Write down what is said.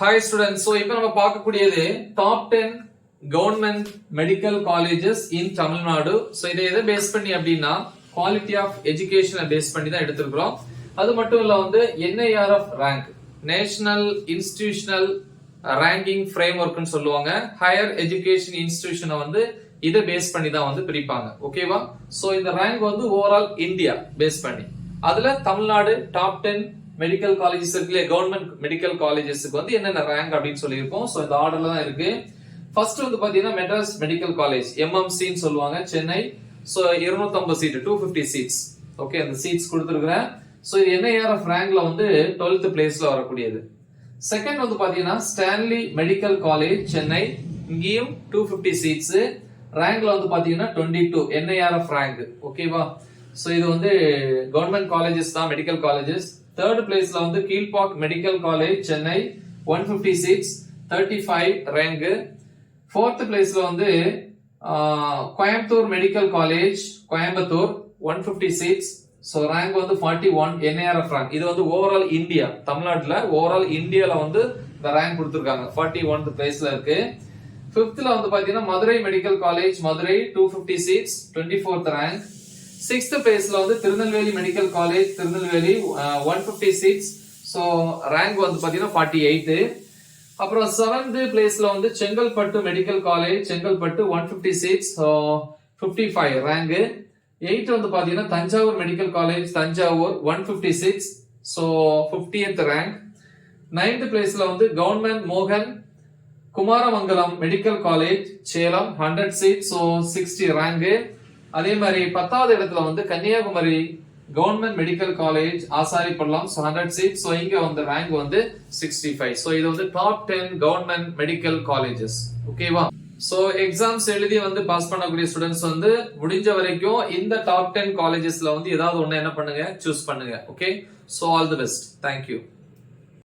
Hi students, so இப்போ நம்ம பார்க்கக்கூடியது top 10 government medical colleges in Tamil Nadu. So இதை எதை பேஸ் பண்ணி அப்படின்னா quality of education பேஸ் பண்ணி தான் எடுத்திருக்கிறோம். அது மட்டும் இல்ல NIRF rank, National Institutional Ranking Framework னு சொல்லுவாங்க. Higher Education Institution இதை பேஸ் பண்ணி தான் பிரிப்பாங்க. ஓகேவா? சோ இந்த ரேங்க் ஓவரால் இந்தியா பேஸ் பண்ணி. அதுல தமிழ்நாடு டாப் 10 மெடிக்கல் காலேஜஸ் இருக்குல்ல, கவர்மெண்ட் மெடிக்கல் காலேஜஸ்க்கு என்னென்ன ரேங்க் அப்படின்னு சொல்லியிருக்கோம். சோ இந்த ஆர்டர்ல தான் இருக்கு. ஃபர்ஸ்ட் பாத்தீங்கன்னா மெட்ராஸ் மெடிக்கல் காலேஜ் MMC ன்னு சொல்லுவாங்க, Chennai. So 250 seat, 250 seats. Okay, அந்த சீட்ஸ் கொடுத்திருக்கிறேன். சோ இது NIRF ரேங்க்ல 12th பிளேஸ்ல வரக்கூடியது. செகண்ட் பாத்தீங்கன்னா ஸ்டான்லி மெடிக்கல் காலேஜ் சென்னை, இங்கேயும் 250 சீட்ஸ். ரேங்க்ல பாத்தீங்கன்னா 22 NIRF ரேங்க். ஓகேவா? சோ இது கவர்மெண்ட் காலேஜஸ் தான், மெடிக்கல் காலேஜஸ். தேர்ட் பிளேஸ்ல Kilpauk medical college Chennai, 150 seats, 35 rank. Fourth பிளேஸ்ல Coimbatore medical college Coimbatore, 150 seats. So rank 41 NIRF rank. இது ஓவரால் இந்தியா, தமிழ்நாட்டுல ஓவரால் இந்தியால இந்த ரேங்க் கொடுத்திருக்காங்க. 41th பிளேஸ்ல இருக்கு. ஃபிஃப்த்ல பாத்தீங்கன்னா Madurai medical college Madurai, 250 seats, 24th rank. Sixth பிளேஸ்ல Tirunelveli medical college Tirunelveli, 150 seats. So rank பாத்தீங்கன்னா 48. அப்புறம் செவன்த் பிளேஸ்ல Chengalpattu medical college Chengalpattu, 150 seats, 55 rank. 8 பாத்தீங்கன்னா Thanjavur medical college Thanjavur, 150 seats, so 50th rank. 9th பிளேஸ்ல கவர்மெண்ட் மோகன் Kumaramangalam medical college Salem, 100 seats, so 60 rank. அதே மாதிரி 10வது இடத்துல Kanyakumari government medical college Asaripallam, 100 seats. So இங்க ரேங்க் 65. சோ இது டாப் 10 கவர்மெண்ட் மெடிக்கல் காலேஜஸ். ஓகேவா? சோ எக்ஸாம்ஸ் எழுதி பாஸ் பண்ணக்கூடிய ஸ்டூடெண்ட்ஸ் முடிஞ்ச வரைக்கும் இந்த டாப் 10 காலேஜஸ்ல ஏதாவது ஒண்ணு என்ன பண்ணுங்க, சூஸ் பண்ணுங்க. Okay, so all the best. Thank you.